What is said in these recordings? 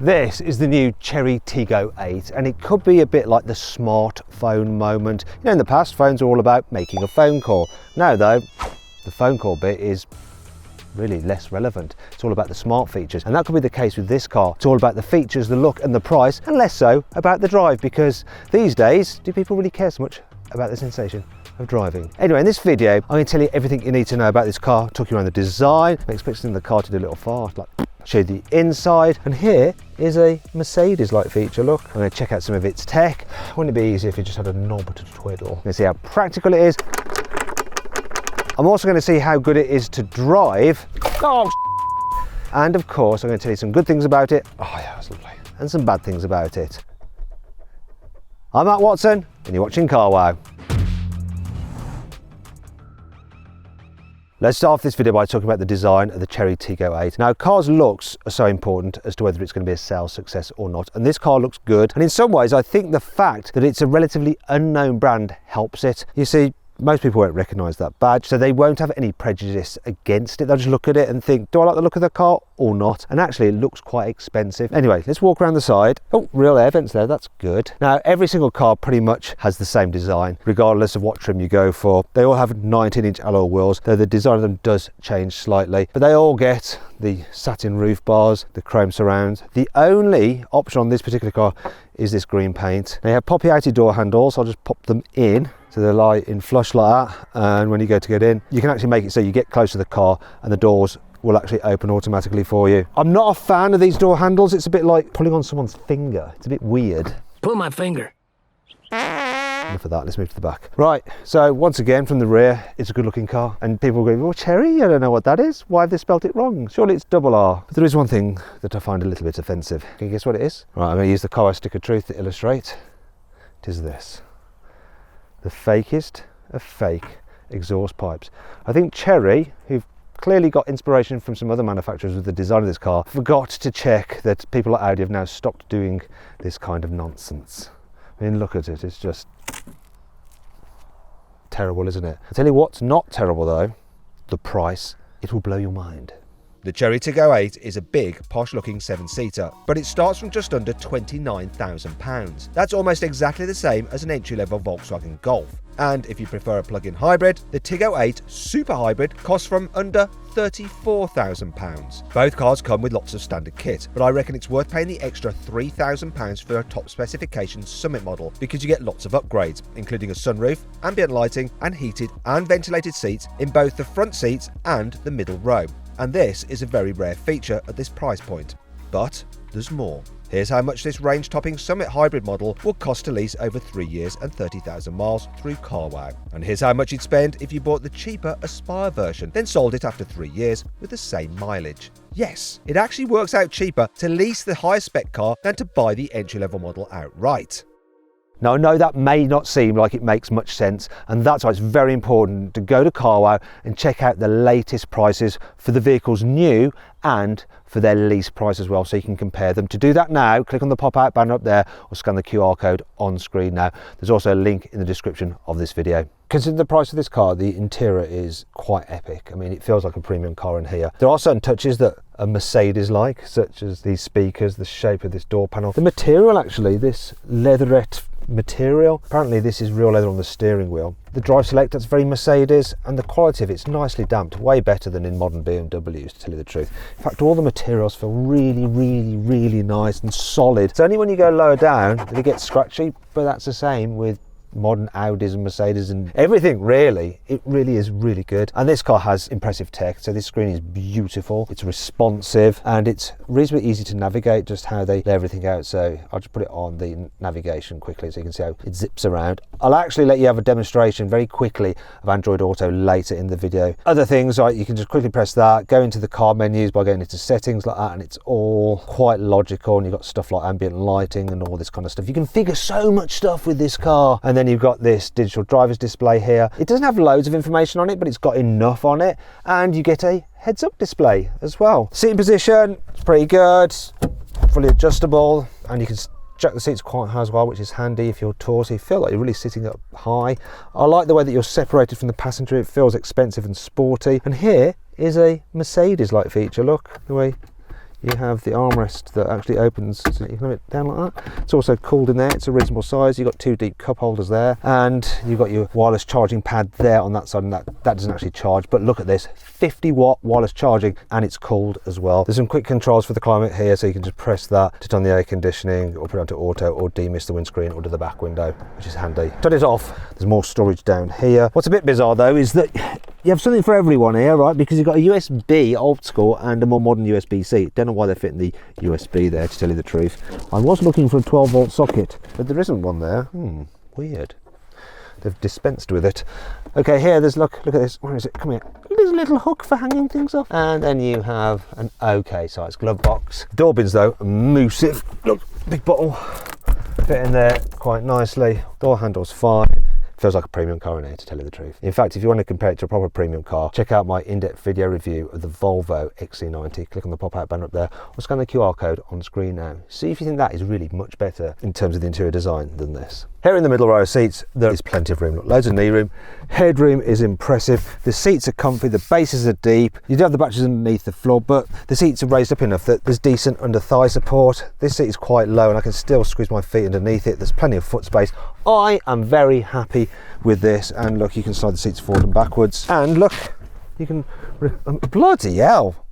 This is the new Chery Tiggo 8 and it could be a bit like the smartphone moment. You know, in the past phones are all about making a phone call. Now though, the phone call bit is really less relevant. It's all about the smart features, and that could be the case with this car. It's all about the features, the look and the price, and less so about the drive, because these days, do people really care so much about the sensation of driving? Anyway, in this video, I'm going to tell you everything you need to know about this car, talk you around the design. I'm expecting the car to do a little fart, like show you the inside, and here is a Mercedes-like feature. Look, I'm going to check out some of its tech. Wouldn't it be easy if it just had a knob to twiddle? I'm going to see how practical it is. I'm also going to see how good it is to drive. Oh, and of course, I'm going to tell you some good things about it. Oh yeah, that's lovely. And some bad things about it. I'm Matt Watson, and you're watching Carwow. Let's start off this video by talking about the design of the Chery Tiggo 8. Now, car's looks are so important as to whether it's going to be a sales success or not, and this car looks good. And in some ways, I think the fact that it's a relatively unknown brand helps it. You see, most people won't recognise that badge, so they won't have any prejudice against it. They'll just look at it and think, do I like the look of the car or not? And actually, it looks quite expensive. Anyway, let's walk around the side. Oh, real air vents there, that's good. Now, every single car pretty much has the same design, regardless of what trim you go for. They all have 19-inch alloy wheels, though the design of them does change slightly. But they all get the satin roof bars, the chrome surrounds. The only option on this particular car is this green paint. They have poppy-outy door handles. I'll just pop them in, so they lie in flush like that, and when you go to get in, you can actually make it so you get close to the car and the doors will actually open automatically for you. I'm not a fan of these door handles. It's a bit like pulling on someone's finger. It's a bit weird. Pull my finger. Enough of that, let's move to the back. Right, so once again from the rear, it's a good looking car. And people go, well, Chery, I don't know what that is. Why have they spelt it wrong? Surely it's double R. But there is one thing that I find a little bit offensive. Can you guess what it is? Right, I'm going to use the Carwow stick of truth to illustrate. It is this. The fakest of fake exhaust pipes. I think Chery, who've clearly got inspiration from some other manufacturers with the design of this car, forgot to check that people at Audi have now stopped doing this kind of nonsense. I mean, look at it, it's just terrible, isn't it? I'll tell you what's not terrible though, the price. It will blow your mind. The Chery Tiggo 8 is a big, posh-looking 7-seater, but it starts from just under £29,000. That's almost exactly the same as an entry-level Volkswagen Golf. And if you prefer a plug-in hybrid, the Tiggo 8 Super Hybrid costs from under £34,000. Both cars come with lots of standard kit, but I reckon it's worth paying the extra £3,000 for a top specification Summit model, because you get lots of upgrades, including a sunroof, ambient lighting, and heated and ventilated seats in both the front seats and the middle row. And this is a very rare feature at this price point. But there's more. Here's how much this range-topping Summit hybrid model will cost to lease over 3 years and 30,000 miles through Carwow. And here's how much you'd spend if you bought the cheaper Aspire version, then sold it after 3 years with the same mileage. Yes, it actually works out cheaper to lease the higher spec car than to buy the entry-level model outright. Now, I know that may not seem like it makes much sense, and that's why it's very important to go to Carwow and check out the latest prices for the vehicles new and for their lease price as well, so you can compare them. To do that now, click on the pop-out banner up there or scan the QR code on screen now. There's also a link in the description of this video. Considering the price of this car, the interior is quite epic. I mean, it feels like a premium car in here. There are certain touches that are Mercedes-like, such as these speakers, the shape of this door panel. The material, actually, this leatherette material. Apparently this is real leather on the steering wheel. The drive select, that's very Mercedes, and the quality of it's nicely damped, way better than in modern BMWs, to tell you the truth. In fact, all the materials feel really, really, really nice and solid. It's only when you go lower down that it gets scratchy, but that's the same with modern Audis and Mercedes and everything, really. It really is really good. And this car has impressive tech. So this screen is beautiful, it's responsive, and it's reasonably easy to navigate, just how they lay everything out. So I'll just put it on the navigation quickly so you can see how it zips around. I'll actually let you have a demonstration very quickly of Android Auto later in the video. Other things, like you can just quickly press that, go into the car menus by going into settings like that, and it's all quite logical. And you've got stuff like ambient lighting and all this kind of stuff. You can figure so much stuff with this car. And then you've got this digital driver's display here. It doesn't have loads of information on it, but it's got enough on it, and you get a heads-up display as well. Seating position, it's pretty good, fully adjustable, and you can jack the seats quite high as well, which is handy if you're tall, so you feel like you're really sitting up high. I like the way that you're separated from the passenger. It feels expensive and sporty. And here is a Mercedes-like feature. Look, the way you have the armrest that actually opens, so you can have it down like that. It's also cooled in there, it's a reasonable size. You've got 2 deep cup holders there, and you've got your wireless charging pad there on that side, and that doesn't actually charge. But look at this, 50-watt wireless charging, and it's cooled as well. There's some quick controls for the climate here, so you can just press that to turn the air conditioning, or put it onto auto, or demist the windscreen, or to the back window, which is handy. Turn it off, there's more storage down here. What's a bit bizarre though is that you have something for everyone here, right? Because you've got a USB old school and a more modern USB-C. Don't know why they're fitting the USB there, to tell you the truth. I was looking for a 12-volt socket, but there isn't one there. Weird. They've dispensed with it. Okay, here there's, look at this. Where is it? Come here. There's a little hook for hanging things off. And then you have an okay size glove box. Door bins though, massive. Look, big bottle. Fit in there quite nicely. Door handle's fine. Feels like a premium car in here, to tell you the truth. In fact, if you want to compare it to a proper premium car, check out my in-depth video review of the Volvo XC90. Click on the pop-out banner up there, or scan the QR code on screen now. See if you think that is really much better in terms of the interior design than this. Here in the middle row of seats, there is plenty of room. Look, loads of knee room. Headroom is impressive. The seats are comfy, the bases are deep. You do have the batteries underneath the floor, but the seats are raised up enough that there's decent under thigh support. This seat is quite low and I can still squeeze my feet underneath it. There's plenty of foot space. I am very happy with this, and look, you can slide the seats forward and backwards, and look, you can, bloody hell,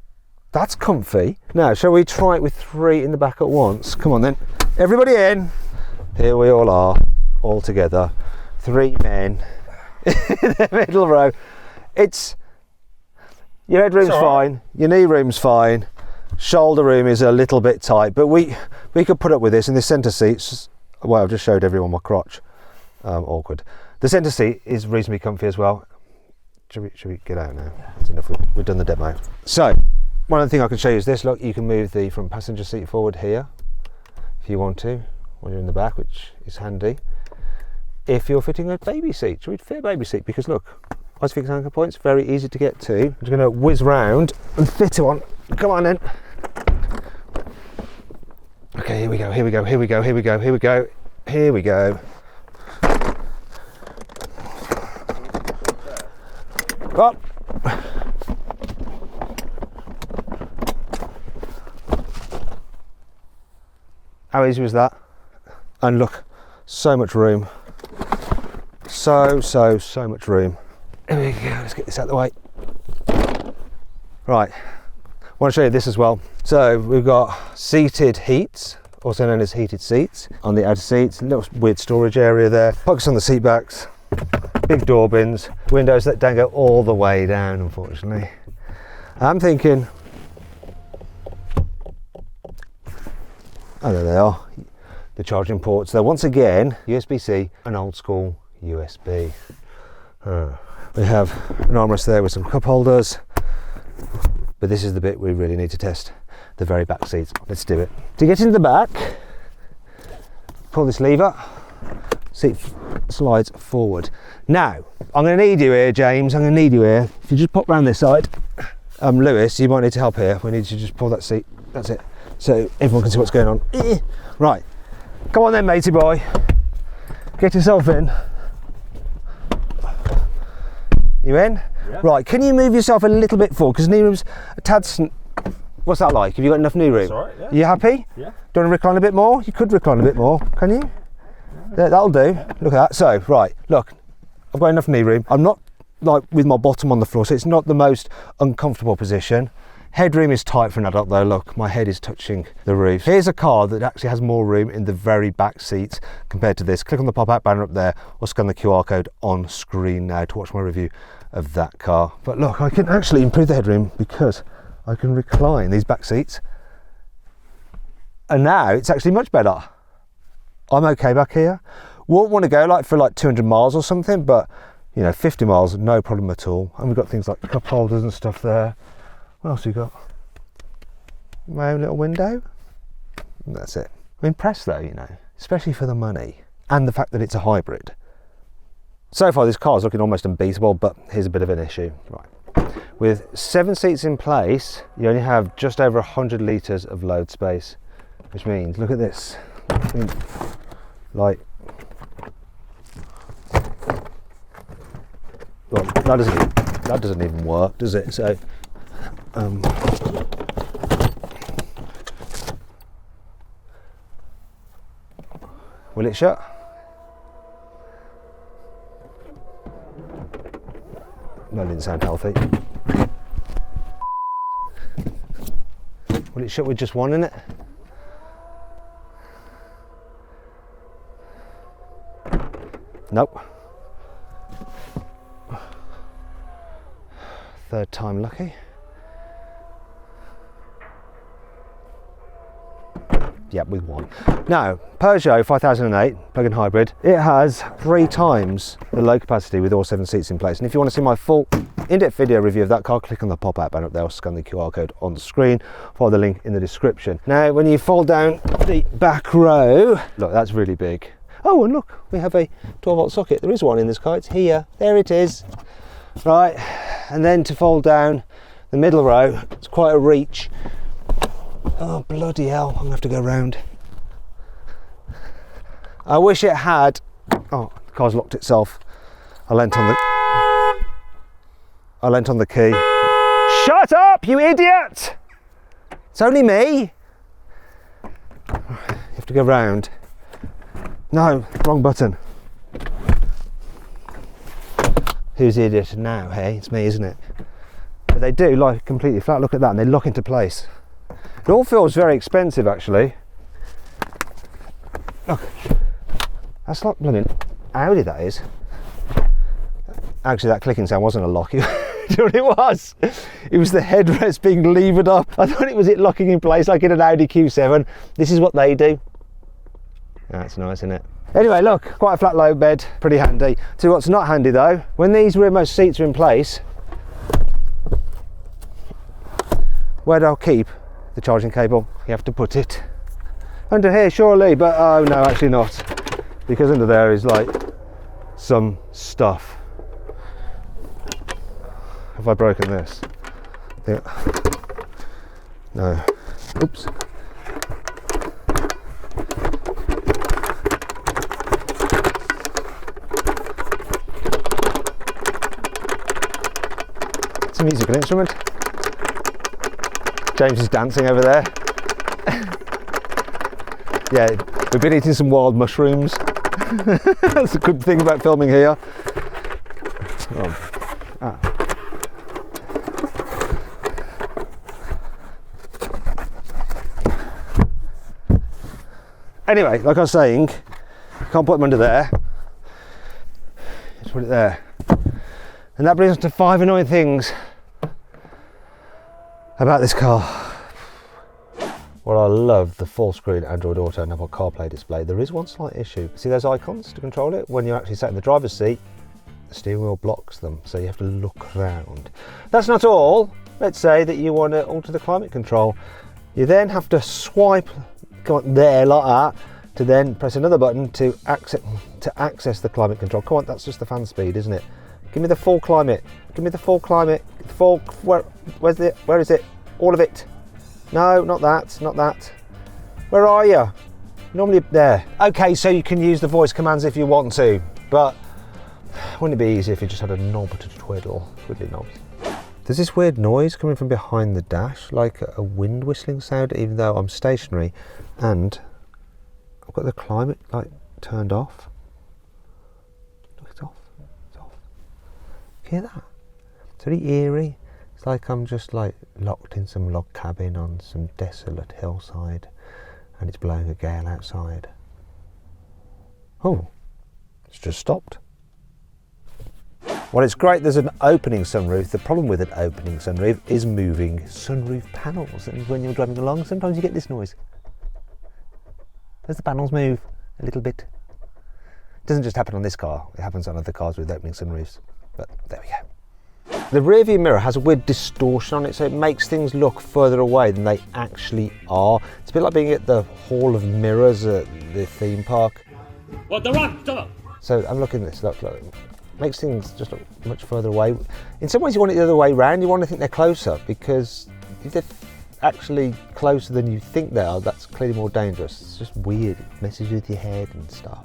that's comfy. Now, shall we try it with 3 in the back at once? Come on then, everybody in. Here we all are, all together, 3 men in the middle row. It's, your headroom's fine, your knee room's fine, shoulder room is a little bit tight, but we could put up with this. In the centre seats, well, I've just showed everyone my crotch, awkward. The centre seat is reasonably comfy as well. Should we get out now? That's enough, we've done the demo. So, one other thing I can show you is this. Look, you can move the front passenger seat forward here, if you want to, when you're in the back, which is handy. If you're fitting a baby seat, should we fit a baby seat? Because look, isofix anchor points, very easy to get to. I'm just going to whiz round and fit one. Come on then. Okay, here we go, here we go, here we go, here we go, here we go, here we go. Up. How easy was that? And look, so much room. So much room. Here we go, let's get this out of the way. Right, I want to show you this as well. So we've got seated heats, also known as heated seats, on the outer seats. A little weird storage area there. Focus on the seat backs. Big door bins, windows that don't go all the way down, unfortunately. I'm thinking, oh, there they are, the charging ports. They're once again USB-C and old school USB. We have an armrest there with some cup holders, but this is the bit we really need to test, the very back seats. Let's do it. To get into the back, pull this lever, seat slides forward. Now, I'm going to need you here, James, I'm going to need you here. If you just pop round this side, Lewis, you might need to help here. We need to just pull that seat, that's it. So everyone can see what's going on. Right, come on then, matey boy. Get yourself in. You in? Yeah. Right, can you move yourself a little bit forward? Because knee room's a tad what's that like? Have you got enough knee room? That's all right, yeah. You happy? Yeah. Do you want to recline a bit more? You could recline a bit more, can you? Yeah, that'll do. Look at that. So, right, look, I've got enough knee room. I'm not like with my bottom on the floor, so it's not the most uncomfortable position. Headroom is tight for an adult though. Look, my head is touching the roof. Here's a car that actually has more room in the very back seats compared to this. Click on the pop-out banner up there or scan the QR code on screen now to watch my review of that car. But look, I can actually improve the headroom because I can recline these back seats, and now it's actually much better. I'm okay back here. Won't want to go like for like 200 miles or something, but you know, 50 miles, no problem at all. And we've got things like cup holders and stuff there. What else we got? My own little window. And that's it. I'm impressed though, you know, especially for the money and the fact that it's a hybrid. So far this car's looking almost unbeatable, but here's a bit of an issue. Right. With 7 seats in place, you only have just over 100 litres of load space, which means, look at this. Like, well, that doesn't even work, does it? So Will it shut? That didn't sound healthy. Will it shut with just one in it? Nope. Third time lucky. Yep, with one. Now, Peugeot 5008 plug-in hybrid, it has 3 times the load capacity with all 7 seats in place. And if you want to see my full in-depth video review of that car, click on the pop-out banner up there or scan the QR code on the screen. Follow the link in the description. Now, when you fold down the back row, look, that's really big. Oh, and look, we have a 12-volt socket. There is one in this car, it's here. There it is. Right, and then to fold down the middle row, it's quite a reach. Oh, bloody hell, I'm gonna have to go round. I wish it had, oh, the car's locked itself. I leant on the key. Shut up, you idiot! It's only me. You have to go round. No, wrong button. Who's the idiot now, hey? It's me, isn't it? But they do like completely flat, look at that, and they lock into place. It all feels very expensive, actually. Look, that's like blooming Audi, that is. Actually, that clicking sound wasn't a lock. Do you know what it was? It was the headrest being levered up. I thought it was it locking in place like in an Audi Q7. This is what they do. That's nice, isn't it? Anyway, look, quite a flat low bed, pretty handy. See what's not handy though, when these rearmost seats are in place, where do I keep the charging cable? You have to put it under here, surely, but oh no, actually not, because under there is like some stuff. Have I broken this? Yeah. No. Oops. It's a musical instrument. James is dancing over there. Yeah, we've been eating some wild mushrooms. That's a good thing about filming here. Oh. Ah. Anyway, like I was saying, can't put them under there. Just put it there. And that brings us to 5 annoying things about this car. Well, I love the full screen Android Auto and Apple CarPlay display. There is one slight issue. See those icons to control it? When you're actually sat in the driver's seat, the steering wheel blocks them, so you have to look around. That's not all. Let's say that you want to alter the climate control. You then have to swipe, go on there like that, to then press another button to access the climate control. Come on, that's just the fan speed, isn't it? Give me the full climate. Give me the full climate. Full. Where's it? Where is it? All of it. No, not that. Not that. Where are you? Normally there. Okay, so you can use the voice commands if you want to, but wouldn't it be easier if you just had a knob to twiddle? Twiddly knobs. There's this weird noise coming from behind the dash, like a wind whistling sound, even though I'm stationary, and I've got the climate light turned off. Hear that? It's very eerie. It's like I'm just like locked in some log cabin on some desolate hillside and it's blowing a gale outside. Oh, it's just stopped. Well, it's great there's an opening sunroof. The problem with an opening sunroof is moving sunroof panels, and when you're driving along sometimes you get this noise as the panels move a little bit. It doesn't just happen on this car, it happens on other cars with opening sunroofs. But there we go. The rear view mirror has a weird distortion on it, so it makes things look further away than they actually are. It's a bit like being at the Hall of Mirrors at the theme park. What the rock? Stop! So I'm looking at this, look, makes things just look much further away. In some ways you want it the other way around, you want to think they're closer, because if they're actually closer than you think they are, that's clearly more dangerous. It's just weird, it messes with your head and stuff.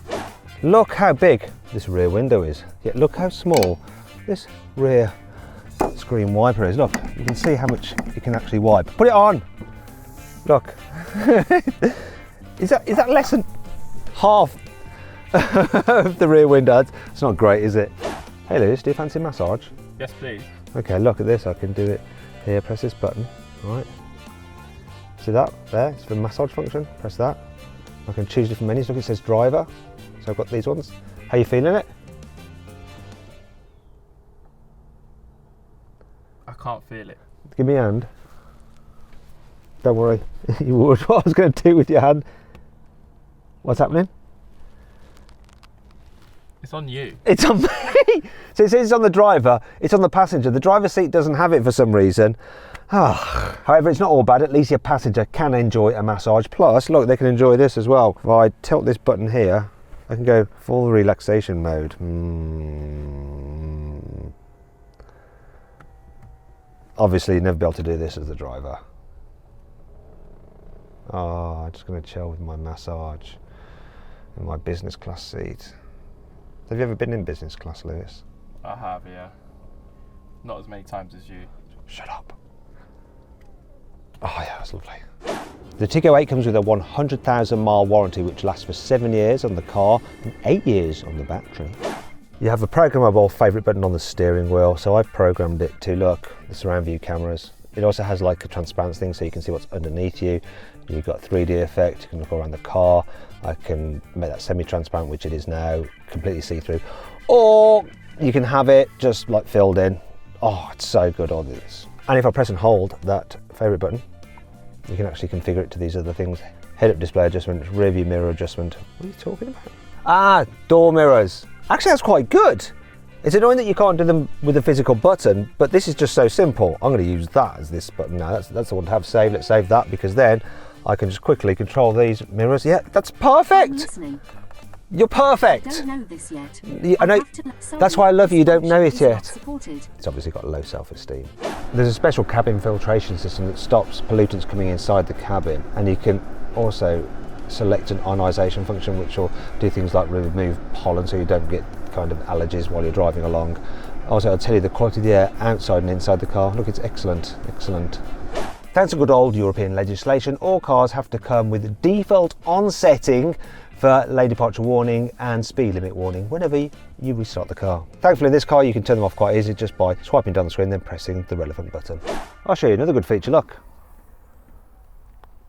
Look how big this rear window is, yet look how small this rear screen wiper is. Look, you can see how much you can actually wipe. Put it on. Look. Is that less than half of the rear window. It's not great, is it? Hey Lewis, do you fancy a massage? Yes, please. Okay, look at this. I can do it here. Press this button. Right. See that there? It's for the massage function. Press that. I can choose different menus. Look, it says driver. So I've got these ones. How you feeling it? I can't feel it. Give me a hand. Don't worry. You would. What I was going to do with your hand. What's happening? It's on you. It's on me. So it says it's on the driver. It's on the passenger. The driver's seat doesn't have it for some reason. However, it's not all bad. At least your passenger can enjoy a massage. Plus, look, they can enjoy this as well. If I tilt this button here, I can go full relaxation mode. Obviously, you'd never be able to do this as the driver. I'm just going to chill with my massage in my business class seat. Have you ever been in business class, Lewis? I have, yeah. Not as many times as you. Shut up. Oh yeah, that's lovely. The Tiggo 8 comes with a 100,000 mile warranty which lasts for 7 years on the car and 8 years on the battery. You have a programmable favourite button on the steering wheel, so I've programmed it to look the surround view cameras. It also has like a transparent thing so you can see what's underneath you. You've got 3D effect, you can look around the car. I can make that semi-transparent, which it is now, completely see-through. Or you can have it just like filled in. Oh, it's so good on this. And if I press and hold that favourite button, you can actually configure it to these other things. Head-up display adjustment, rear view mirror adjustment. What are you talking about? Door mirrors. Actually, that's quite good. It's annoying that you can't do them with a physical button, but this is just so simple. I'm going to use that as this button now. That's the one to have saved. Let's save that because then I can just quickly control these mirrors. Yeah, that's perfect. You're perfect. I don't know this yet. I know. That's why I love you. You don't know it yet. It's obviously got low self-esteem. There's a special cabin filtration system that stops pollutants coming inside the cabin, and you can also select an ionisation function which will do things like remove pollen so you don't get kind of allergies while you're driving along. Also, I'll tell you the quality of the air outside and inside the car. Look, it's excellent, excellent. Thanks to good old European legislation, all cars have to come with default on setting for lane departure warning and speed limit warning whenever you restart the car. Thankfully in this car you can turn them off quite easily just by swiping down the screen then pressing the relevant button. I'll show you another good feature, look.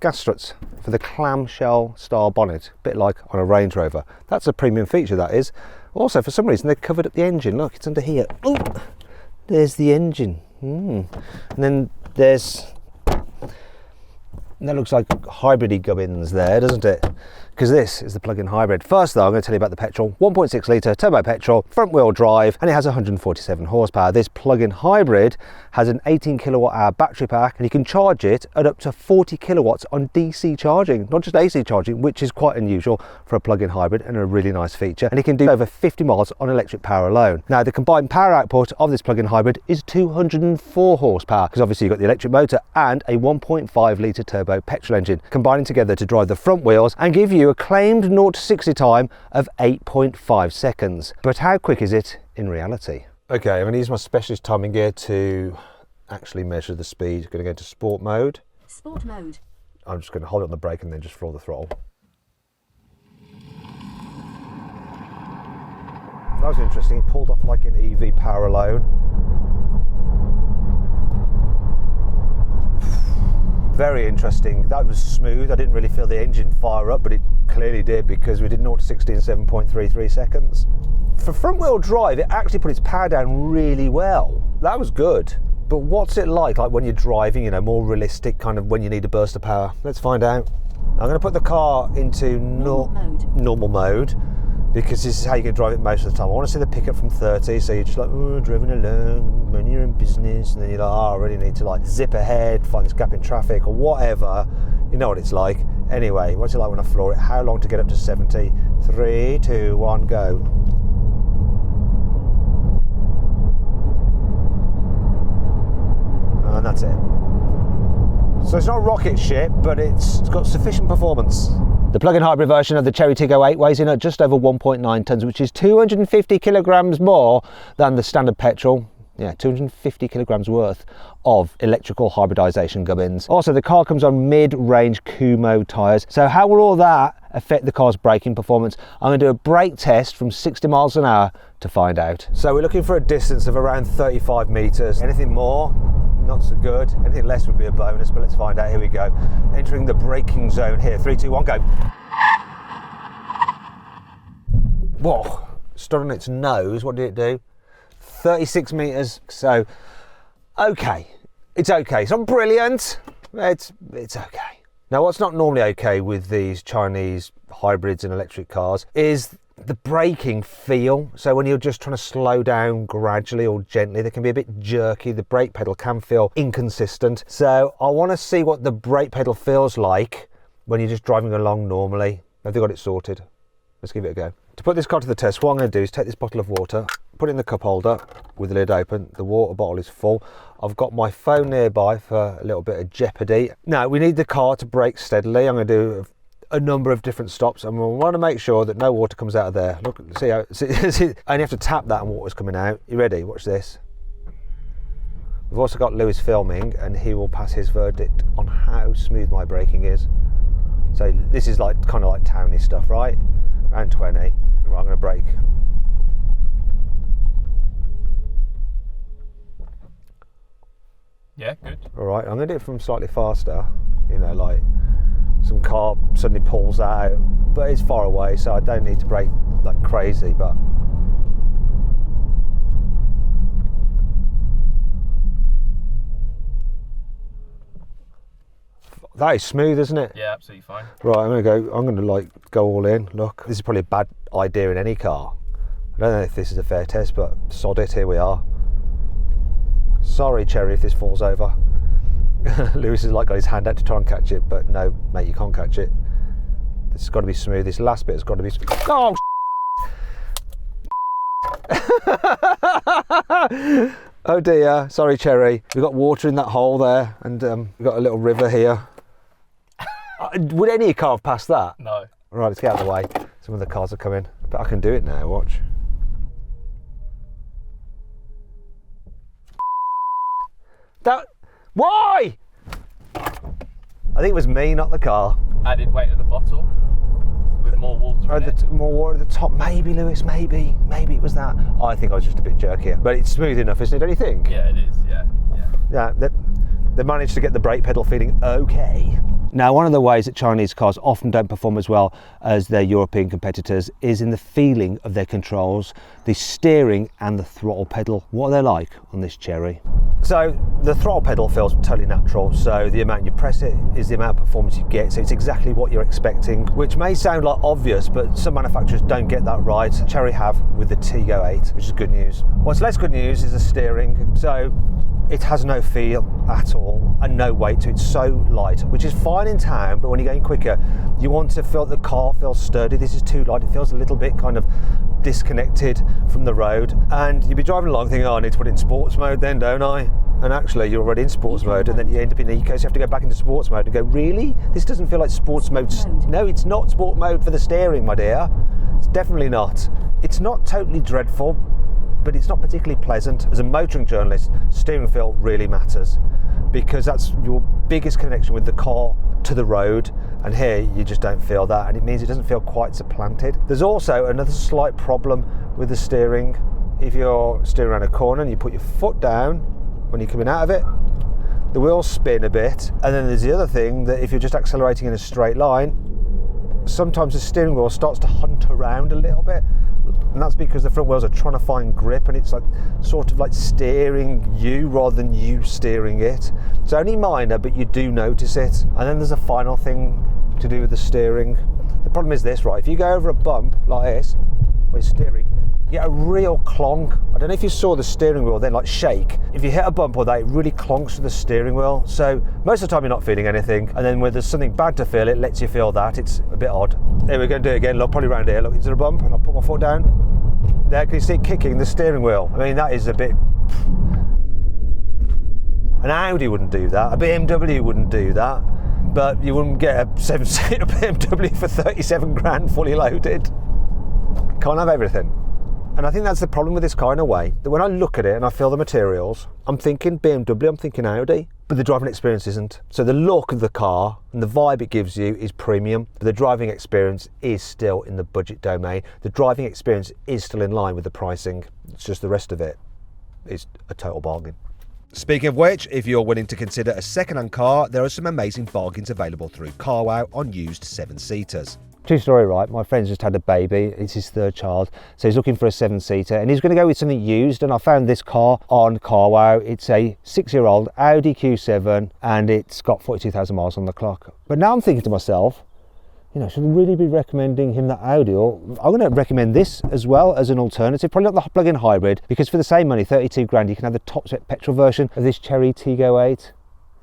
Gas struts for the clamshell style bonnet, a bit like on a Range Rover. That's a premium feature, that is. Also, for some reason they've covered up the engine. Look, it's under here. Ooh, there's the engine. And then there's, that looks like hybrid-y gubbins there, doesn't it? Because this is the plug-in hybrid. First though, I'm going to tell you about the petrol. 1.6 litre turbo petrol, front wheel drive, and it has 147 horsepower. This plug-in hybrid has an 18 kilowatt hour battery pack, and you can charge it at up to 40 kilowatts on DC charging, not just AC charging, which is quite unusual for a plug-in hybrid and a really nice feature. And it can do over 50 miles on electric power alone. Now, the combined power output of this plug-in hybrid is 204 horsepower, because obviously you've got the electric motor and a 1.5 litre turbo petrol engine, combining together to drive the front wheels and give you a claimed 0 to 60 time of 8.5 seconds. But how quick is it in reality? Okay, I'm going to use my specialist timing gear to actually measure the speed. I'm going to go into sport mode. Sport mode. I'm just going to hold it on the brake and then just floor the throttle. That was interesting. It pulled off like an EV power alone. Very interesting. That was smooth. I didn't really feel the engine fire up, but it clearly did because we did 0 to 60 in 7.33 seconds. For front wheel drive, it actually put its power down really well. That was good. But what's it like when you're driving, you know, more realistic, kind of when you need a burst of power? Let's find out. I'm going to put the car into normal mode because this is how you can drive it most of the time. I want to see the pickup from 30, so you're just like, oh, driving along when you're in business, and then you're like, oh, I really need to like zip ahead, find this gap in traffic or whatever. You know what it's like. Anyway, what's it like when I floor it? How long to get up to 70? 3, 2, 1, go. And that's it. So it's not rocket ship, but it's got sufficient performance. The plug-in hybrid version of the Chery Tiggo 8 weighs in at just over 1.9 tonnes, which is 250 kilograms more than the standard petrol. Yeah, 250 kilograms worth of electrical hybridization gubbins. Also, the car comes on mid-range Kumo tyres. So how will all that affect the car's braking performance? I'm going to do a brake test from 60 miles an hour to find out. So we're looking for a distance of around 35 metres. Anything more, not so good. Anything less would be a bonus, but let's find out. Here we go. Entering the braking zone here. 3, 2, 1, go. Whoa, stood on its nose. What did it do? 36 metres. So, okay. It's okay. It's not brilliant. It's okay. Now, what's not normally okay with these Chinese hybrids and electric cars is the braking feel. So when you're just trying to slow down gradually or gently, they can be a bit jerky. The brake pedal can feel inconsistent. So I want to see what the brake pedal feels like when you're just driving along normally. Have they got it sorted? Let's give it a go. To put this car to the test, what I'm going to do is take this bottle of water, put it in the cup holder with the lid open. The water bottle is full. I've got my phone nearby for a little bit of jeopardy. Now, we need the car to brake steadily. I'm going to do a number of different stops, and we want to make sure that no water comes out of there. Look, see how, I only have to tap that and water's coming out. You ready? Watch this. We've also got Lewis filming, and he will pass his verdict on how smooth my braking is. So this is like kind of like towny stuff, right? Around 20. Right, I'm going to brake. Yeah, good. All right, I'm going to do it from slightly faster. You know, like some car suddenly pulls out, but it's far away, so I don't need to brake like crazy. But that is smooth, isn't it? Yeah, absolutely fine. Right, I'm going to like go all in. Look, this is probably a bad idea in any car. I don't know if this is a fair test, but sod it, here we are. Sorry, Chery, if this falls over. Lewis has like got his hand out to try and catch it, but no, mate, you can't catch it. This has got to be smooth. This last bit has got to be smooth. Oh, oh dear. Sorry, Chery. We've got water in that hole there, and we've got a little river here. Would any car have passed that? No. Right, let's get out of the way. Some of the cars are coming. But I can do it now, watch. That, why? I think it was me, not the car. Added weight of the bottle with more water in it. More water at the top, maybe, Lewis, maybe it was that. I think I was just a bit jerkier. But it's smooth enough, isn't it, don't you think? Yeah, it is, yeah. Yeah, they managed to get the brake pedal feeling okay. Now, one of the ways that Chinese cars often don't perform as well as their European competitors is in the feeling of their controls, the steering and the throttle pedal. What are they like on this Chery? So the throttle pedal feels totally natural, so the amount you press it is the amount of performance you get, so it's exactly what you're expecting, which may sound like obvious, but some manufacturers don't get that right. Chery have with the Tiggo 8, which is good news. What's less good news is the steering. So it has no feel at all and no weight to it. It's so light, which is fine in town, but when you're going quicker, you want to feel the car feels sturdy. This is too light. It feels a little bit kind of disconnected from the road, and you'd be driving along thinking, oh, I need to put it in sports mode then, don't I? And actually you're already in sports mode, and then you end up in eco, so you have to go back into sports mode and go, really? This doesn't feel like sports mode. No, it's not sport mode for the steering, my dear. It's definitely not. It's not totally dreadful, but it's not particularly pleasant. As a motoring journalist, steering feel really matters, because that's your biggest connection with the car to the road, and here you just don't feel that, and it means it doesn't feel quite supplanted. There's also another slight problem with the steering. If you're steering around a corner and you put your foot down when you're coming out of it, the wheels spin a bit. And then there's the other thing, that if you're just accelerating in a straight line, sometimes the steering wheel starts to hunt around a little bit, and that's because the front wheels are trying to find grip, and it's like sort of like steering you rather than you steering it. It's only minor, but you do notice it. And then there's a final thing to do with the steering. The problem is this, right? If you go over a bump like this with steering, you get a real clonk. I don't know if you saw the steering wheel then like shake. If you hit a bump or that, it really clonks to the steering wheel. So most of the time you're not feeling anything, and then when there's something bad to feel, it lets you feel that. It's a bit odd. Here, we're going to do it again. Look, probably around here. Look, is there a bump? And I'll put my foot down. There, can you see it kicking the steering wheel? I mean, that is a bit... An Audi wouldn't do that. A BMW wouldn't do that. But you wouldn't get a 7-seater BMW for 37 grand fully loaded. Can't have everything. And I think that's the problem with this car in a way, that when I look at it and I feel the materials, I'm thinking BMW, I'm thinking Audi. But but the driving experience isn't. So the look of the car and the vibe it gives you is premium, but the driving experience is still in the budget domain. The driving experience is still in line with the pricing. It's just the rest of it is a total bargain. Speaking of which, if you're willing to consider a second-hand car, there are some amazing bargains available through Carwow on used 7-seaters. True story, right? My friend's just had a baby. It's his third child. So he's looking for a 7-seater and he's going to go with something used. And I found this car on Carwow. It's a 6-year-old Audi Q7 and it's got 42,000 miles on the clock. But now I'm thinking to myself, you know, should I really be recommending him that Audi? Or I'm going to recommend this as well as an alternative, probably not the plug-in hybrid, because for the same money, 32 grand, you can have the top spec petrol version of this Chery Tiggo 8.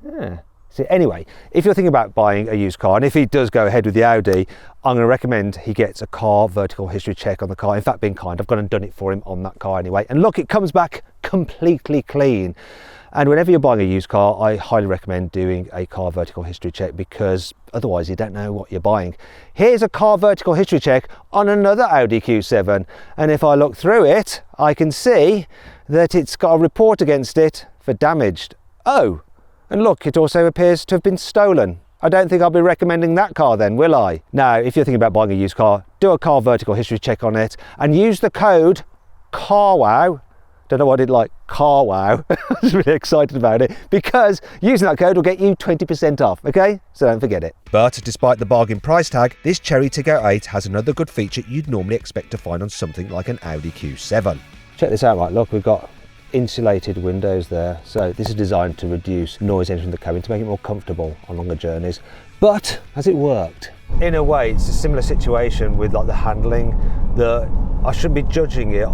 Yeah. So anyway, if you're thinking about buying a used car, and if he does go ahead with the Audi, I'm going to recommend he gets a car vertical history check on the car. In fact, being kind, I've gone and done it for him on that car anyway. And look, it comes back completely clean. And whenever you're buying a used car, I highly recommend doing a car vertical history check because otherwise you don't know what you're buying. Here's a car vertical history check on another Audi Q7. And if I look through it, I can see that it's got a report against it for damaged. Oh, and look, it also appears to have been stolen. I don't think I'll be recommending that car then, will I? Now, if you're thinking about buying a used car, do a car vertical history check on it and use the code CARWOW. Don't know what I did like Carwow. I was really excited about it because using that code will get you 20% off, okay? So don't forget it. But despite the bargain price tag, this Chery Tiggo 8 has another good feature you'd normally expect to find on something like an Audi Q7. Check this out, right? Look, we've got insulated windows there. So this is designed to reduce noise entering the cabin to make it more comfortable on longer journeys. But has it worked? In a way, it's a similar situation with like the handling that I shouldn't be judging it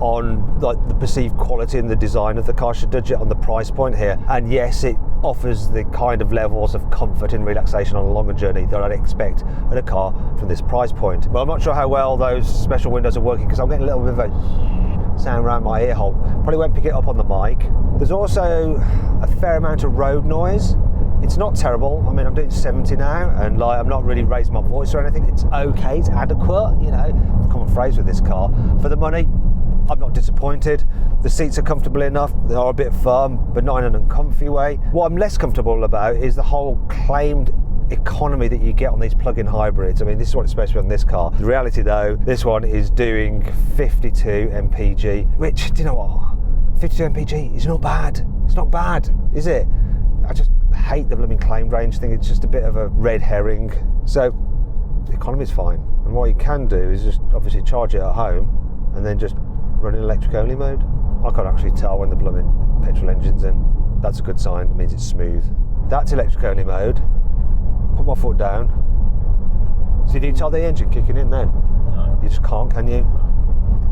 on like the perceived quality and the design of the car. I should judge it on the price point here. And yes, it offers the kind of levels of comfort and relaxation on a longer journey that I'd expect at a car from this price point. But I'm not sure how well those special windows are working because I'm getting a little bit of a sound around my ear hole. Probably won't pick it up on the mic. There's also a fair amount of road noise. It's not terrible. I mean, I'm doing 70 now and like I'm not really raising my voice or anything. It's okay, it's adequate, you know, common phrase with this car. For the money, I'm not disappointed. The seats are comfortable enough. They are a bit firm, but not in an uncomfy way. What I'm less comfortable about is the whole claimed economy that you get on these plug-in hybrids. I mean, this is what it's supposed to be on this car. The reality though, this one is doing 52 mpg, which, do you know what? 52 mpg is not bad. It's not bad, is it? I just hate the blooming claimed range thing. It's just a bit of a red herring. So the economy is fine. And what you can do is just obviously charge it at home and then just run in electric only mode. I can't actually tell when the blooming petrol engine's in. That's a good sign. It means it's smooth. That's electric only mode. Put my foot down. So you tell the engine kicking in then? No. You just can't, can you?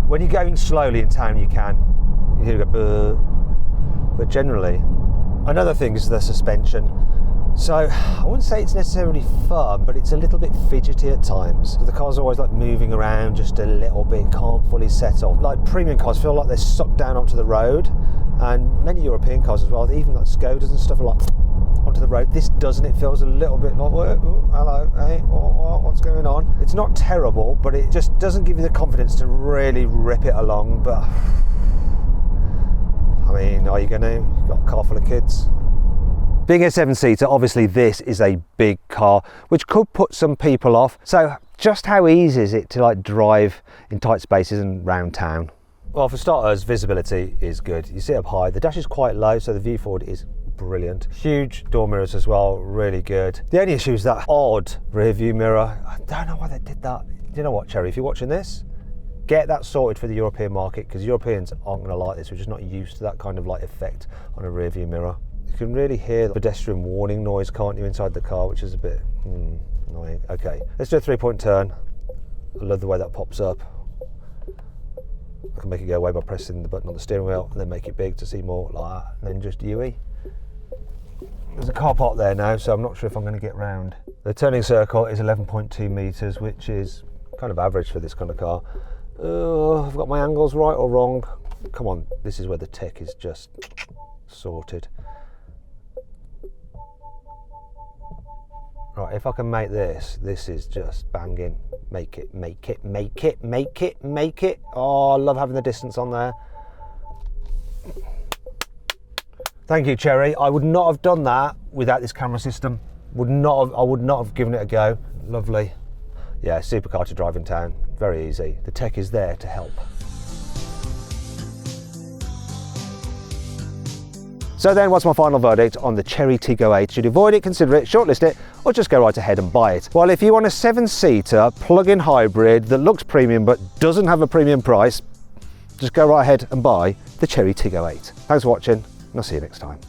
When you're going slowly in town, you can. You hear it go, but generally. Another thing is the suspension. So I wouldn't say it's necessarily firm, but it's a little bit fidgety at times. So the car's always like moving around just a little bit, can't fully settle. Like premium cars feel like they're sucked down onto the road, and many European cars as well, even like Skodas and stuff are like onto the road. This doesn't. It feels a little bit like, oh, hello, hey, what's going on? It's not terrible, but it just doesn't give you the confidence to really rip it along. But I mean, are you gonna? You've got a car full of kids. Being a 7-seater, obviously this is a big car, which could put some people off. So just how easy is it to like drive in tight spaces and round town? Well, for starters, visibility is good. You sit up high, the dash is quite low, so the view forward is brilliant. Huge door mirrors as well, really good. The only issue is that odd rear view mirror. I don't know why they did that. You know what, Chery, if you're watching this, get that sorted for the European market, because Europeans aren't gonna like this. We're just not used to that kind of like effect on a rear view mirror. You can really hear the pedestrian warning noise, can't you, inside the car, which is a bit annoying. Okay, let's do a 3-point turn. I love the way that pops up. I can make it go away by pressing the button on the steering wheel and then make it big to see more like that, and then just UE. There's a car park there now, so I'm not sure if I'm going to get round. The turning circle is 11.2 metres, which is kind of average for this kind of car. I've got my angles right or wrong. Come on, this is where the tech is just sorted. Right, if I can make this is just banging. Make it, make it, make it, make it, make it. Oh, I love having the distance on there. Thank you, Chery. I would not have done that without this camera system. I would not have given it a go. Lovely. Yeah, supercar to drive in town. Very easy. The tech is there to help. So then, what's my final verdict on the Chery Tiggo 8? Should you avoid it, consider it, shortlist it, or just go right ahead and buy it? Well, if you want a 7-seater plug-in hybrid that looks premium but doesn't have a premium price, just go right ahead and buy the Chery Tiggo 8. Thanks for watching, and I'll see you next time.